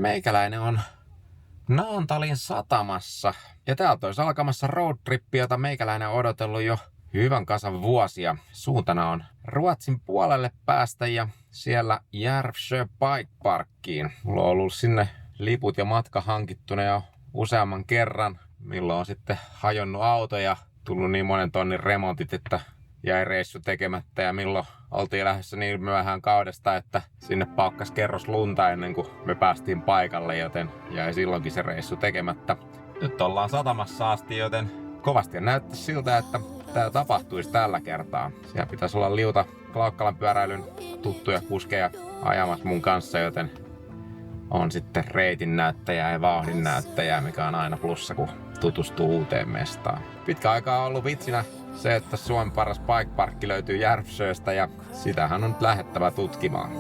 Meikäläinen on Naantalin satamassa. Ja täältä olisi alkamassa roadtrippi, jota meikäläinen on odotellut jo hyvän kasan vuosia. Suuntana on Ruotsin puolelle päästä ja siellä Järvsö Bike Parkkiin. Mulla on ollut sinne liput ja matka hankittuna jo useamman kerran, milloin on sitten hajonnut auto ja tullut niin monen tonnin remontit, että jäi reissu tekemättä, ja milloin oltiin lähdössä niin myöhään kaudesta, että sinne paukkas kerros lunta ennen kuin me päästiin paikalle, joten jäi silloinkin se reissu tekemättä. Nyt ollaan satamassa asti, joten kovasti näyttää siltä, että tää tapahtuisi tällä kertaa. Siellä pitäisi olla liuta Klaukkalan pyöräilyn tuttuja kuskeja ajamassa mun kanssa, joten on sitten reitin näyttäjää ja vauhdin näyttäjää, mikä on aina plussa, kun tutustuu uuteen mestaan. Pitkä aikaa on ollut vitsinä se, että Suomen paras bikeparkki löytyy Järvsöstä, ja sitähän on nyt lähdettävä tutkimaan.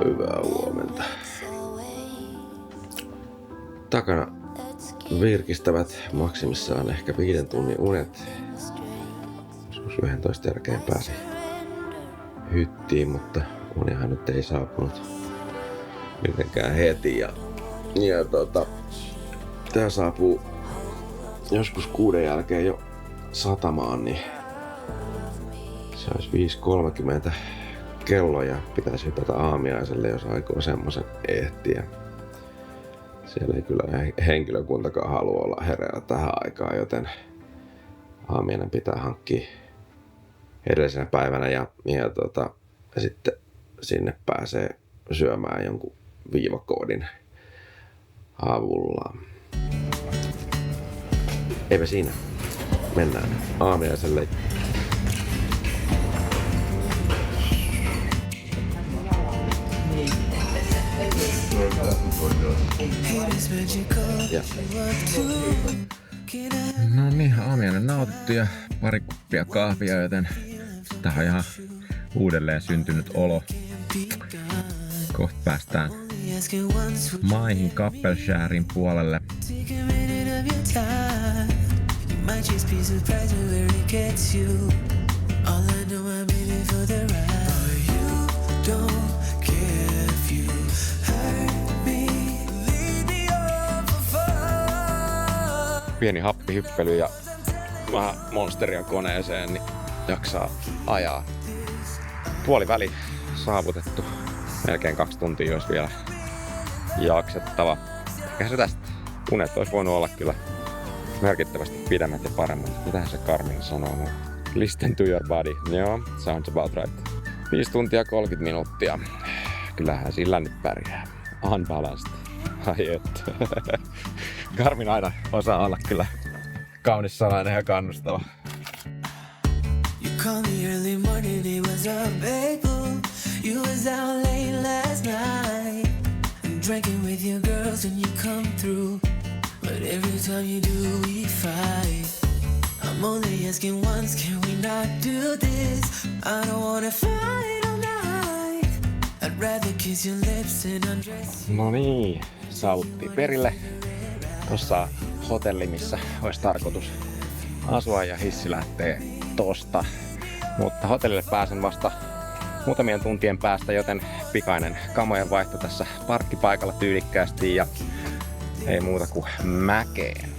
Hyvää huomenta. Takana virkistävät maksimissaan ehkä 5 tunnin unet. Joskus 11 jälkeen pääsi hyttiin, mutta unihan nyt ei saapunut mitenkään heti. Tää saapuu joskus 6 jälkeen jo satamaan, niin se olisi 5.30 kello ja pitäisi hypätä aamiaiselle, jos aikoo semmosen ehtiä. Siellä ei kyllä henkilökuntakaan halua olla hereillä tähän aikaan, joten aamiainen pitää hankkia edellisenä päivänä ja sitten sinne pääsee syömään jonkun viivakoodin avulla. Eipä siinä. Mennään aamiaiselle. Ja. No niin, aamiainen nautittu ja pari kuppia kahvia, joten tää on ihan uudelleen syntynyt olo. Kohta päästään maihin Kappelskärin puolelle. Pieni happihyppely ja vähän monsteria koneeseen, niin jaksaa ajaa. Puoliväli saavutettu. Melkein 2 tuntia olisi vielä jaksettava. Ehkä se tästä. Unet olisi voinut olla kyllä merkittävästi pidemmät ja paremmat. Mitähän se Karmin sanoo? No, listen to your body. Joo, sounds about right. 5 tuntia 30 minuuttia. Kyllähän sillä nyt pärjää. Unbalanced. Ai et. Garmin aina osaa olla kyllä kaunis sanainen ja kannustava. You called me early morning, it was unfaithful. You was out late last night, drinking with your girls and you come through. But every time you do, we fight. I'm only asking once, can we not do this? I don't wanna fight all night. I'd rather kiss your lips and undress you. No niin, saavuttiin perille. Tossa hotelli, missä olisi tarkoitus asua, ja hissi lähtee tosta. Mutta hotellille pääsen vasta muutamien tuntien päästä, joten pikainen kamojen vaihto tässä parkkipaikalla tyylikkäästi ja ei muuta kuin mäkeen.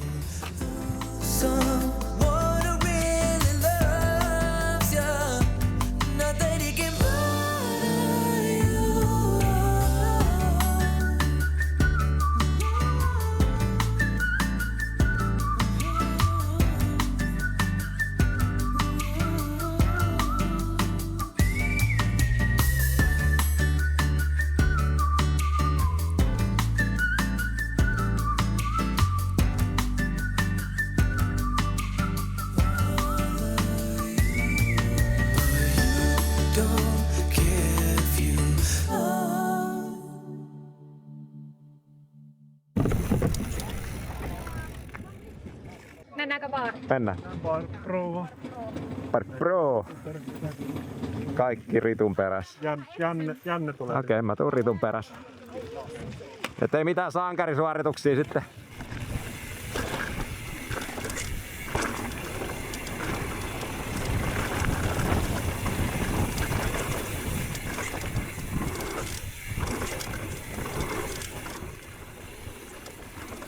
Mennäänkö baar? Mennään. Bar Pro. Kaikki Ritun perässä. Janne tulee. Okei, mä tuun Ritun perässä. Et ei mitään sankarisuorituksia sitten.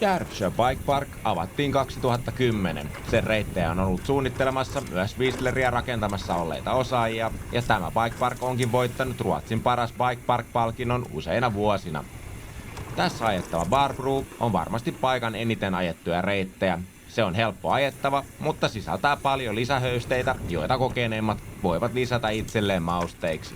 Järvsö Bike Park avattiin 2010. Sen reittejä on ollut suunnittelemassa myös Whistleriä rakentamassa olleita osaajia, ja tämä Bike Park onkin voittanut Ruotsin paras Bike Park-palkinnon useina vuosina. Tässä ajettava Barbro on varmasti paikan eniten ajettuja reittejä. Se on helppo ajettava, mutta sisältää paljon lisähöysteitä, joita kokeneemmat voivat lisätä itselleen mausteiksi.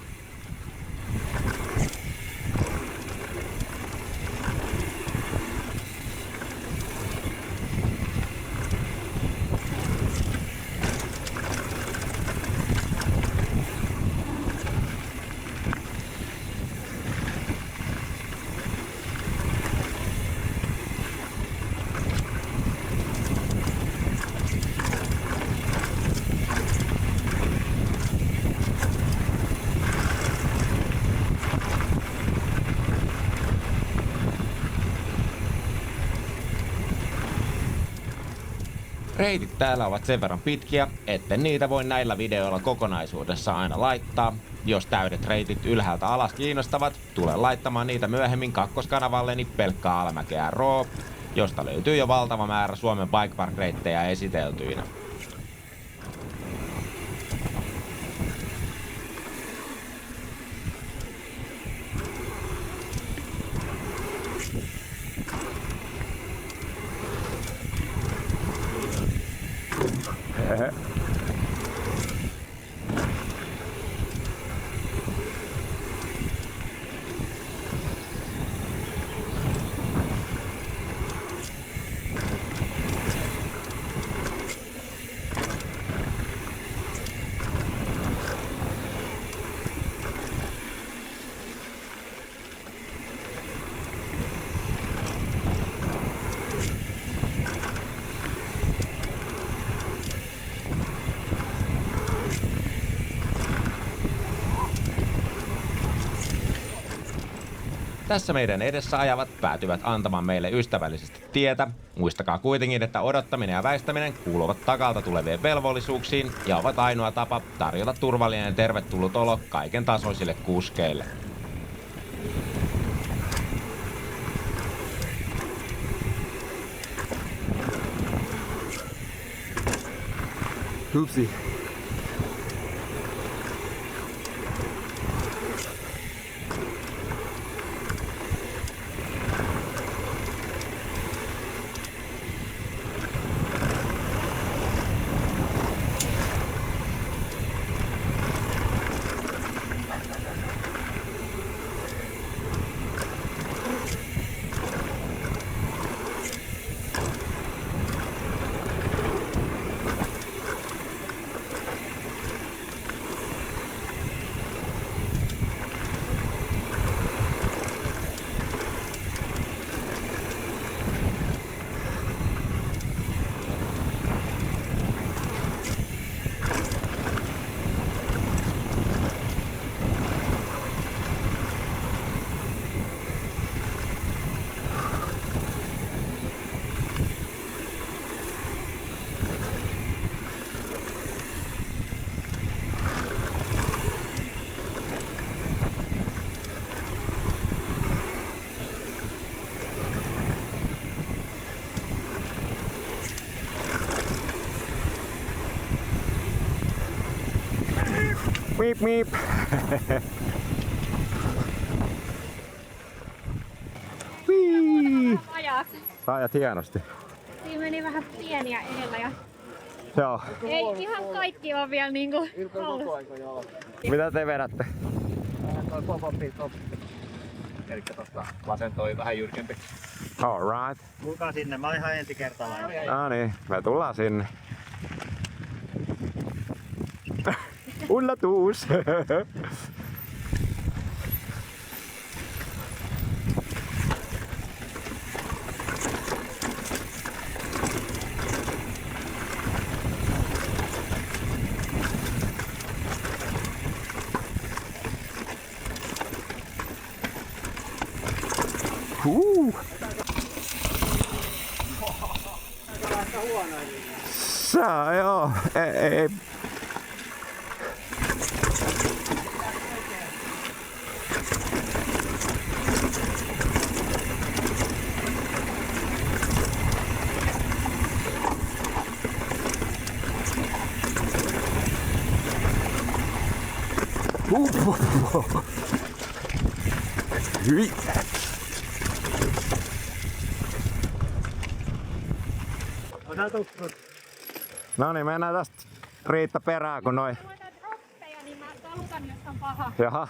Reitit täällä ovat sen verran pitkiä, että niitä voi näillä videoilla kokonaisuudessa aina laittaa. Jos täydet reitit ylhäältä alas kiinnostavat, tulen laittamaan niitä myöhemmin kakkoskanavalleni pelkkää alamäkeä Raw, josta löytyy jo valtava määrä Suomen Bike Park-reittejä esiteltyinä. Tässä meidän edessä ajavat päätyvät antamaan meille ystävällisesti tietä. Muistakaa kuitenkin, että odottaminen ja väistäminen kuuluvat takalta tulevien velvollisuuksiin ja ovat ainoa tapa tarjota turvallinen ja tervetullut olo kaiken tasoisille kuskeille. Hupsi. Miip miip. Wii. Ajat. Sä ajat hienosti. Siinä meni vähän pieniä edellä ja Joo. ei ihan kaikki on vielä niinku hallussa. Mitä te vedätte? Elikkä tosta vasen toi vähän jyrkempi. Alright. Tulkaa sinne, mä oon ihan ensikertalainen. No niin, me tullaan sinne. Ullatus! Saa joo. Ei. Hyi. No niin, mennään tästä Riitta perään, kun noin. Mä näitä roppeja, niin mä talutan, jos on paha. Jaha.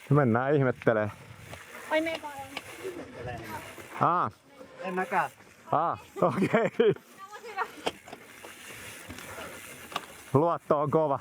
Mennään ihmettelee. Ai me vaan. En mäkään. Okei. Luotto on kova.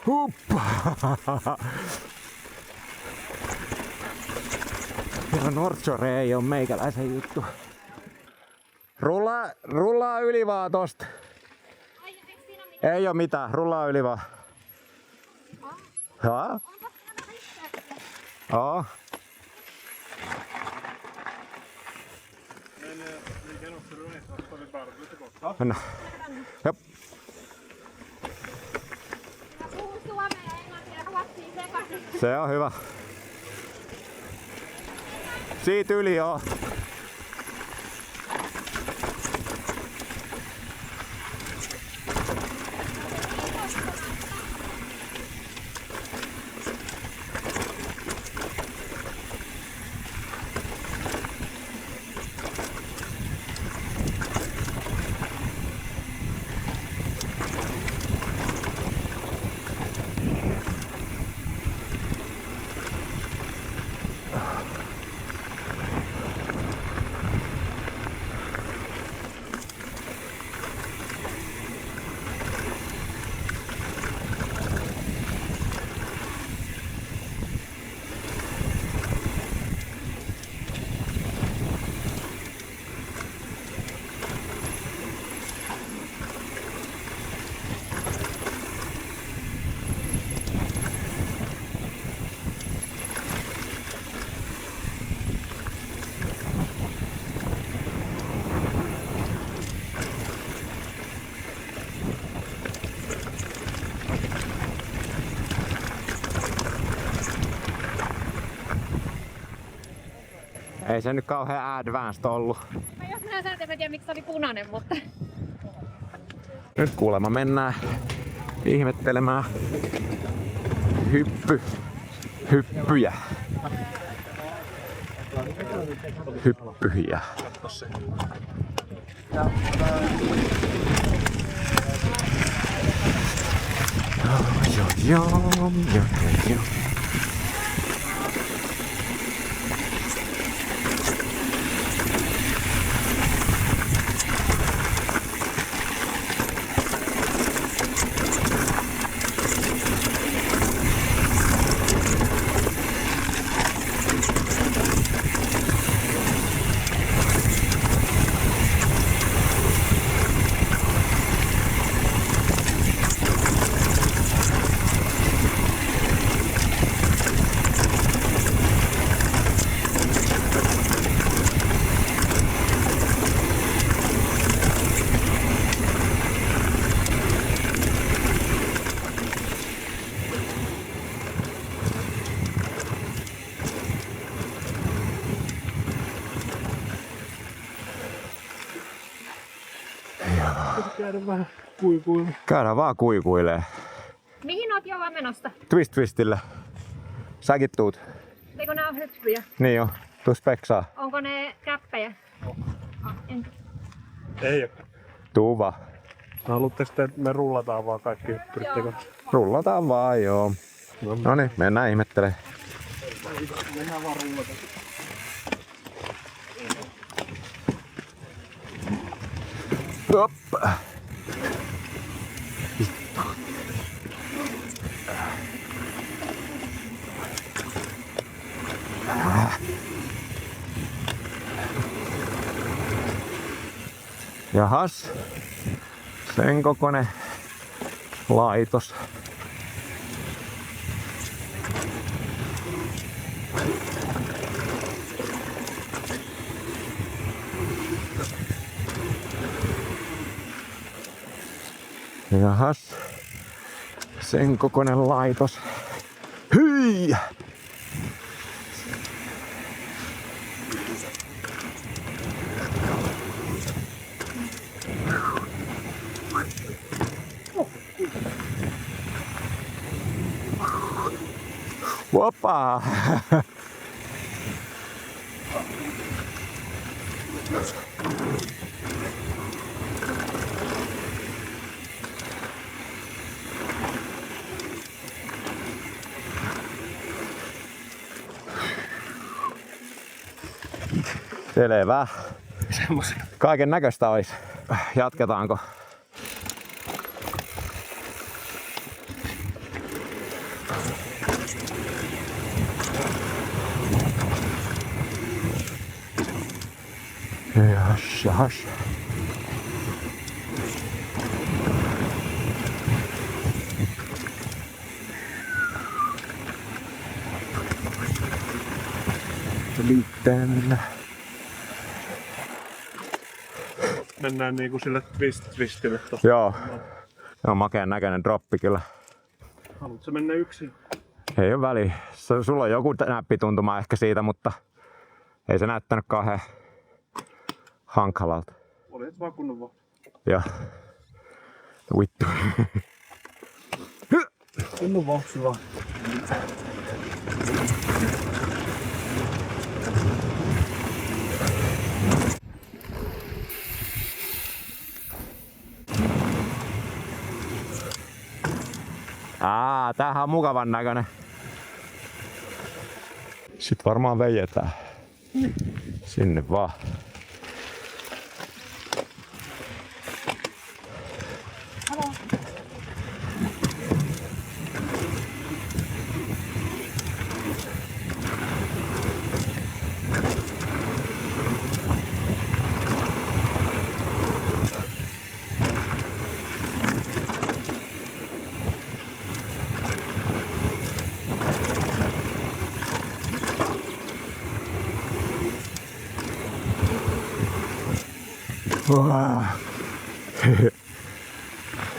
Huppa! Ja Northshore ei oo meikäläisen juttu. Rullaa yli vaan tosta. Ai, eikö siinä mitään? Ei oo mitään, rullaa yli vaan. Jaa? Onko siinä riittää? Oo. Mennään. Jop. Mä puhun suomea, englantia ja ruotsia sekaisin. Se on hyvä. Siitä yli joo. Ei se nyt kauhean advanced ollut. Mä jos näen sä, en tiedä miksi se oli punainen, mutta... Nyt kuulemma mennään ihmettelemään hyppyjä. Hyppyjä. Joo. kuikuille. Käydään vaan kuikuilee. Mihin oot Jova menossa? Twistille. Säkin tuut. Eikö nää on hyppyjä? Niin jo. Tuu speksaa. Onko ne käppejä? En. Ei oo. Tuu vaan. Haluatteko te, että me rullataan vaan kaikki hyppyrittekö? Rullataan vaan, joo. No niin, mennään ihmettelee. Mennään vaan rullataan. Hop. Jahas. Sen kokoinen laitos. Jahas. Sen kokoinen laitos. Hyi! Opa! Selvä. Kaiken näköistä olisi. Jatketaanko? Jahas. Sitten Mennään niinku sille twistille tossa. joo. Se on makeen näköinen droppi kyllä. Haluatko mennä yksin? Ei oo väliä. Sulla on joku näppituntuma ehkä siitä, mutta ei se näyttänyt kauhean hankalalta. Olet vaan kunnon vaan. Joo. Vittu. Kunnon vauhti vaan. Tämähän on mukavan näköinen. Sitten varmaan veijetään. Sinne vaan.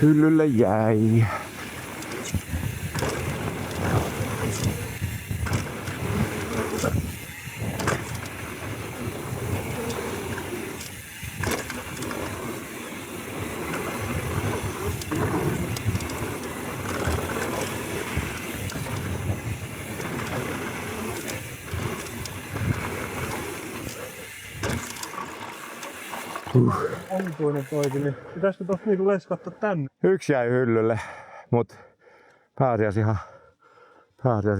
Hyllylle jäi. Ontuinen toikin, niin pitäisikö tosta niinku leskattaa tänne? Yksi jäi hyllylle, mut pääsiäis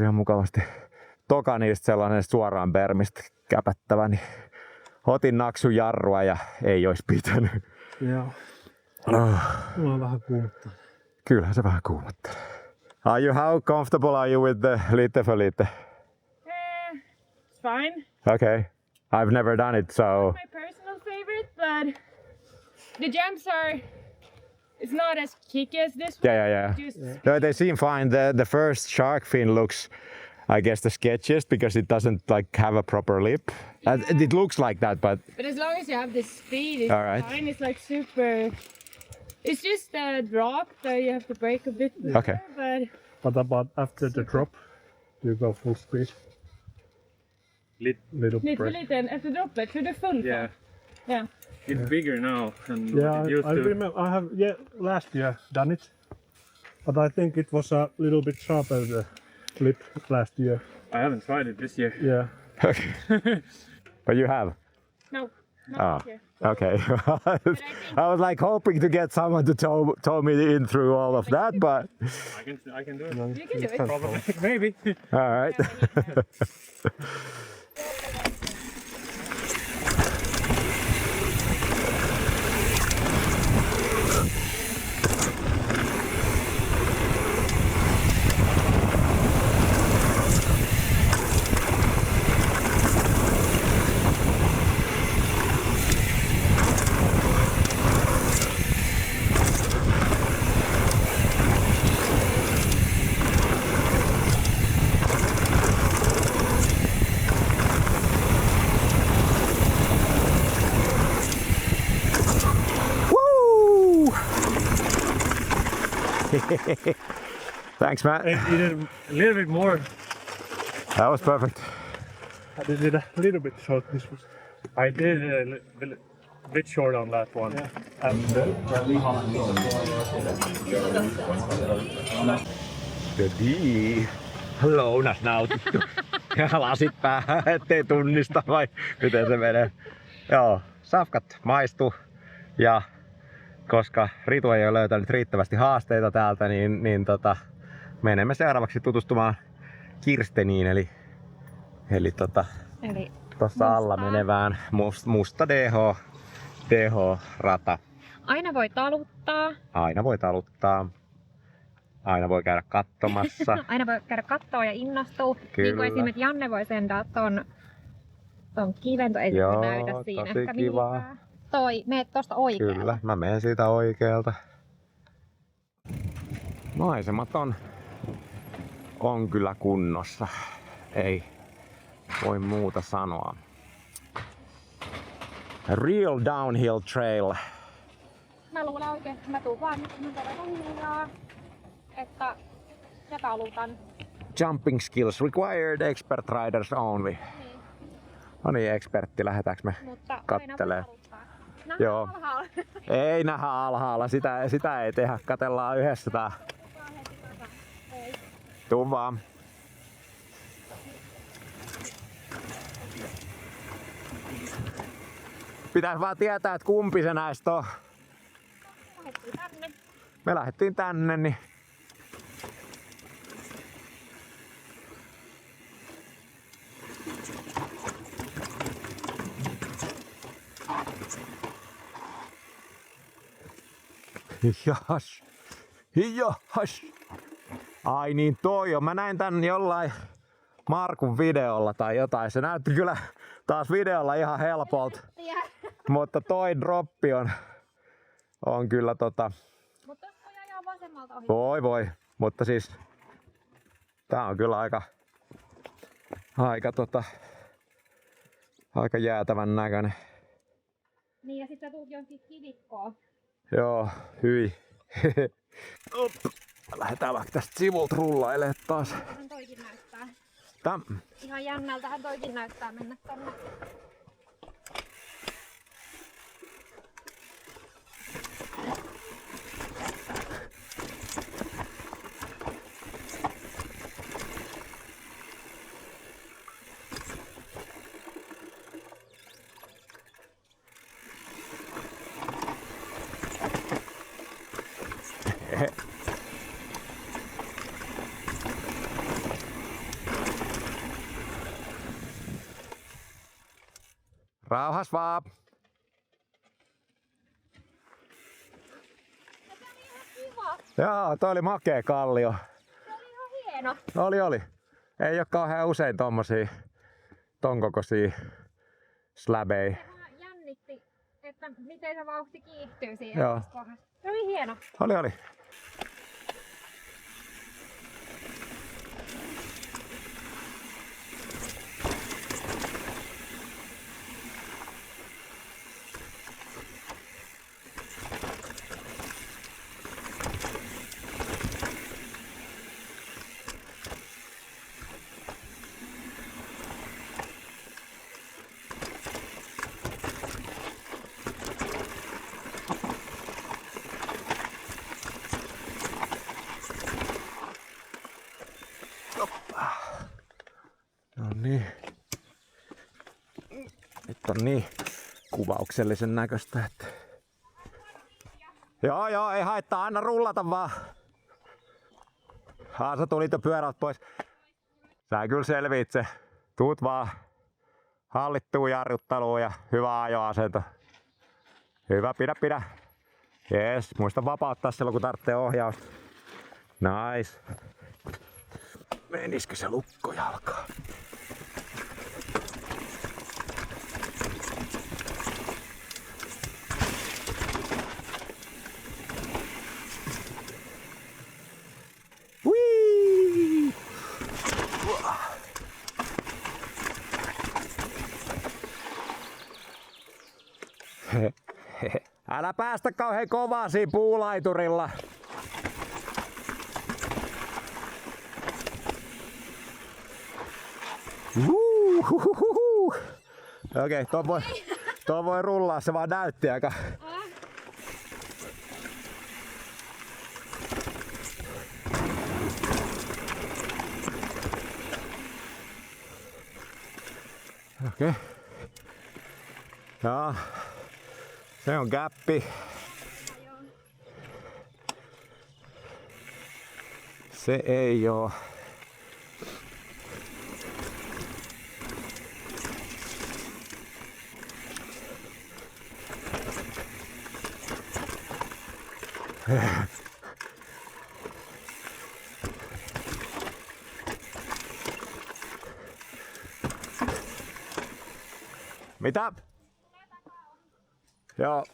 ihan mukavasti. Toka niistä sellainen suoraan permistä käpättävä, niin otin naksun jarrua ja ei ois pitänyt. Joo. Mulla on vähän kuumottaa. Kyllähän se vähän kuumottaa. How comfortable are you with the lite för lite? It's fine. Okay. I've never done it, so... My personal favorite, but the jumps it's not as kicky as this one. Yeah. Just No, they seem fine. The first shark fin looks, I guess, the sketchiest because it doesn't like have a proper lip. It looks like that, but But as long as you have the speed, it's All right. fine. It's like super. It's just a drop that you have to brake a bit more, Okay. but What about after the drop? Do you go full speed? Little little break. bit and after drop it to the full. Yeah. Yeah. It's bigger now than Yeah, it used I to. remember. I have last year done it, but I think it was a little bit sharper the flip last year. I haven't tried it this year. Yeah. Okay. But you have? No, not Ah, here. okay. I was like hoping to get someone to tow me in through all of that, but I can do it. You can do it. Probably. Maybe. all right. Woo! Thanks, Matt. I did a little bit more. That was perfect. I did it a little bit short. This was. I did a bit short on that one. Yeah. And Lounas nautittu. Ja lasit päähän, ettei tunnista vai miten se menee. Joo, safkat maistu. Ja koska Ritu ei ole löytänyt riittävästi haasteita täältä, niin menemme seuraavaksi tutustumaan Kirsteniin, eli Eli tuossa alla menevään musta DH-rata. aina voi taluttaa, Aina voi taluttaa. Aina voi käydä katsomassa. aina voi käydä kattoo ja innostua. Kyllä. Niin kuin esimerkiksi Janne voi sendaa ton kiven, ei Joo, se näytä siinä tosi ehkä kivaa. mihinkään. Meet tosta oikealle. Kyllä, mä menen siitä oikealta. Maisemat on kyllä kunnossa. Ei voi muuta sanoa. Real downhill trail. Mä luulen oikein, että mä tuun vaan hiljaa, että ja talutan. Jumping skills required, expert riders only. Niin. No niin, ekspertti, lähdetäänkö me Mutta kattelee? aina voi taluttaa. Joo. Alhaalla. Ei nähdä alhaalla, sitä ei tehdä, katellaan yhdessä tää. Ei. Tuu vaan. Pitäis vaan tietää, että kumpi se näistä on. Lähettiin tänne. Me lähdettiin tänne, niin Jahas. Ai niin toi on. Mä näin tän jollain Markun videolla tai jotain. Se näytti kyllä taas videolla ihan helpolta. Mutta toi droppi on kyllä Mutta voi ajaa vasemmalta ohi. Voi. Mutta siis tää on kyllä aika jäätävän näköinen. Niin ja sit sä tuut johonkin kivikkoon. Joo, hyi. Lähdetään vaikka tästä sivulta rullailemaan taas. Hän toikin näyttää. Täm. Ihan jännältähän toikin näyttää mennä tonne. Rauhas vaan. Kiva. Joo, toi oli makea kallio. Se oli ihan hieno. Oli. Ei oo kauhean usein tommosia ton kokoisia släbejä. Se vähän jännitti, että miten se vauhti kiihtyy siihen Joo. kohdassa. Se oli hieno. Oli. on niin kuvauksellisen näköistä, että... Joo, ei haittaa, anna rullata vaan. Haasa tulit jo pyörältä pois. Sä kyllä selviit se. Tuut vaan hallittuun jarrutteluun ja hyvä ajoasento. Hyvä, pidä. Jees, muista vapauttaa silloin kun tarvitsee ohjausta. Nice. Menisikö se lukko jalkaan? Whee! Älä päästä kauhean kovaa siinä puulaiturilla. Okei, toi voi rullaa, se vaan näytti aika. Okei. Joo. Se on gäppi. Se ei oo. Mitä? Joo.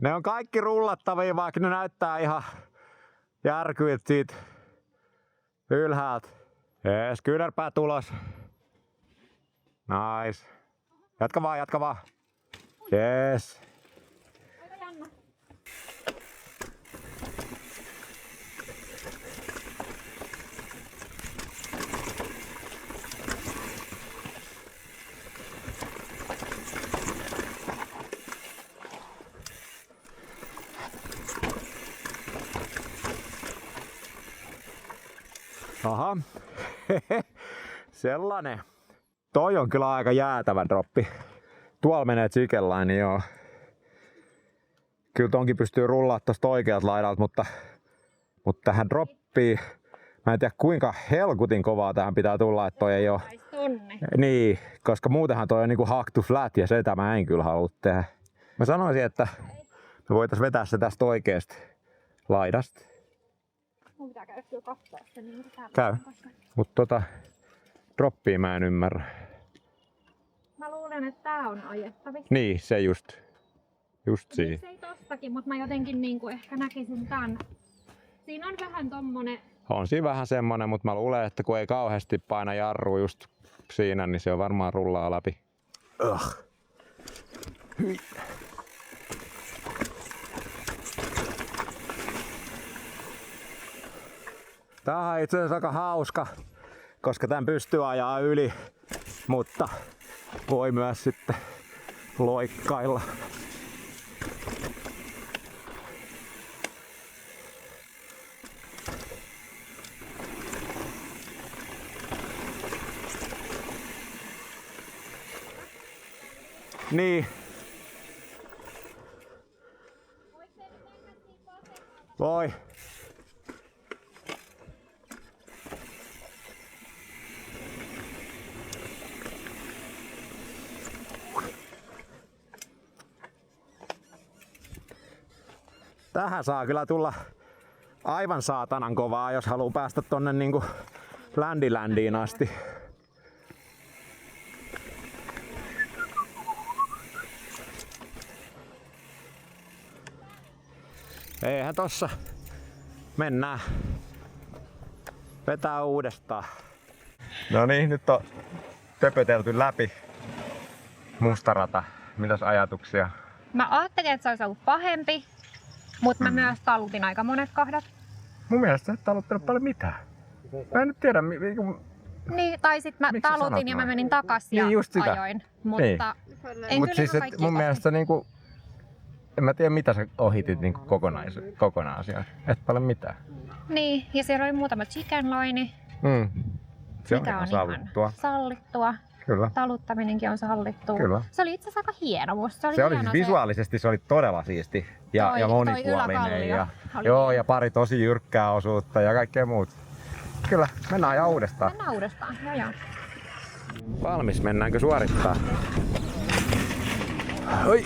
Ne on kaikki rullattavia, vaikka ne näyttää ihan järkyiltä siitä ylhäältä. Jees, kyynärpää tulos. Nice. Jatka vaan. Jees. Aha, sellainen. Toi on kyllä aika jäätävä droppi. Tuolla menee chicken line, joo. Kyllä tonkin pystyy rullaamaan tosta oikealta laidalta, mutta tähän droppiin, mä en tiedä kuinka helkutin kovaa tähän pitää tulla, että toi ei oo. Niin, koska muutenhan toi on niinku haktu flat ja sitä mä en kyllä halua tehdä. Mä sanoisin, että me voitais vetää se tästä oikeasta laidasta. Mun pitää käydä kyllä katsoa sitä niin kuin täällä. Käy. Mut droppia mä en ymmärrä. Mä luulen, että tää on ajettavissa. Niin, se just siinä. Miksei tostakin, mutta mä jotenkin niinku ehkä näkisin tän. Siinä on vähän tommonen... On siinä vähän semmonen, mutta mä luulen, että kun ei kauheasti paina jarrua just siinä, niin se on varmaan rullaa läpi. Hyi. Tää on itse asiassa aika hauska, koska tän pystyy ajaa yli, mutta voi myös sitten loikkailla. Niin. Voi. Tähän saa kyllä tulla aivan saatanan kovaa, jos haluaa päästä tonne niinku ländiin asti. Eihän tossa. Mennään. Vetää uudestaan. No niin, nyt on töpötelty läpi mustarata. Mitäs ajatuksia? Mä ajattelin, että se olisi ollut pahempi, mutta mä myös talutin aika monet kohdat. Mun mielestä sä et taluttanut paljon mitään. Mä en nyt tiedä. Niin, tai sit mä talutin ja mä menin takas ja niin ajoin. Mutta en Mut kyllä siis kaikki mun mielestä niinku... En mä tiedä mitä sä ohitit niinku kokonaan asiaa. Et paljon mitään. Niin, ja siellä oli muutama chicken line. Se on mikä ihan on sallittua. ihan sallittua. Kyllä. Taluttaminenkin on sallittua. Kyllä. Se oli itse asiassa aika hieno. Musta se oli, Se oli hieno siis visuaalisesti se oli todella siisti ja Toi monipuolinen. yläkallio Ja, oli joo, hieno. ja pari tosi jyrkkää osuutta ja kaikkea muuta. Kyllä, mennään ja uudestaan. Mennään uudestaan, joo. Valmis, mennäänkö suorittaa? Oi.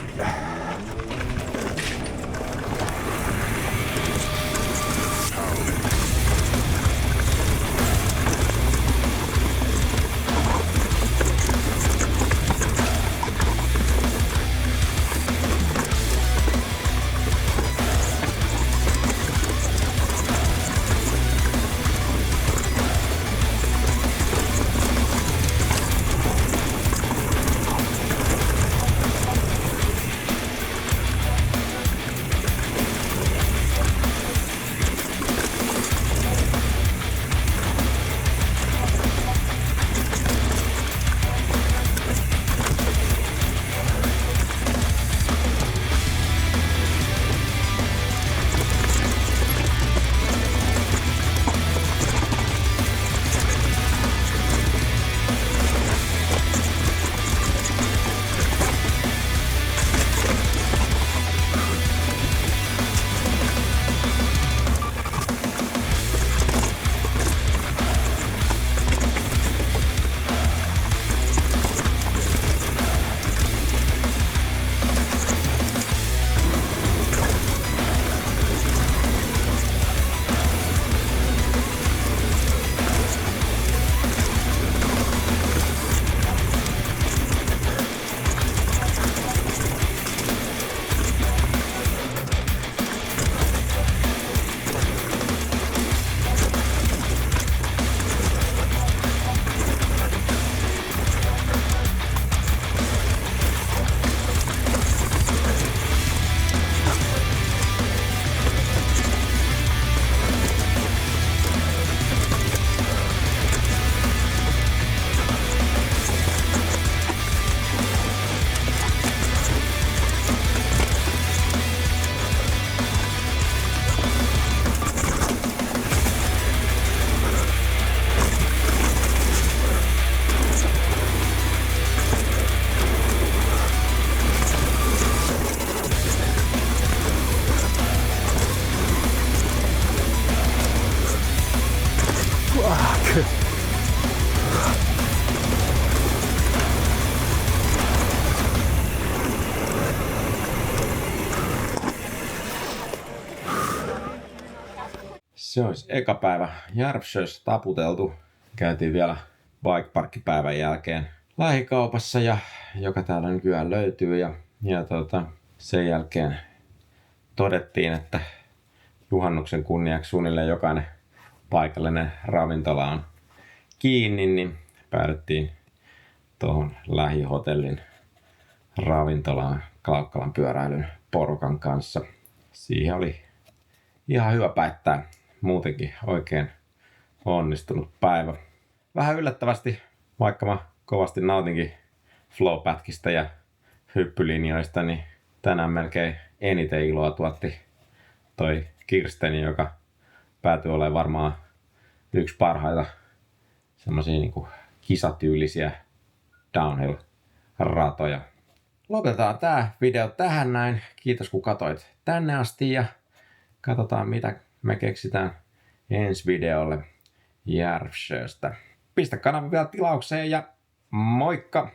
Se olisi eka päivä Järvsössä taputeltu. Käytiin vielä bikeparkkipäivän jälkeen lähikaupassa, joka täällä nykyään löytyy. Ja sen jälkeen todettiin, että juhannuksen kunniaksi suunnilleen jokainen paikallinen ravintola on kiinni, niin päädyttiin tuohon lähihotellin ravintolaan Klaukkalan pyöräilyn porukan kanssa. Siihen oli ihan hyvä päättää. Muutenkin oikein onnistunut päivä. Vähän yllättävästi, vaikka mä kovasti nautinkin flow-pätkistä ja hyppylinjoista, niin tänään melkein eniten iloa tuotti toi Kirsteni, joka päätyi olemaan varmaan yksi parhaita semmosia niinku kisatyylisiä downhill-ratoja. Lopetetaan tää video tähän näin. Kiitos kun katsoit tänne asti ja katsotaan mitä me keksitään ensi videolle Järvsöstä. Pistä kanava vielä tilaukseen ja moikka!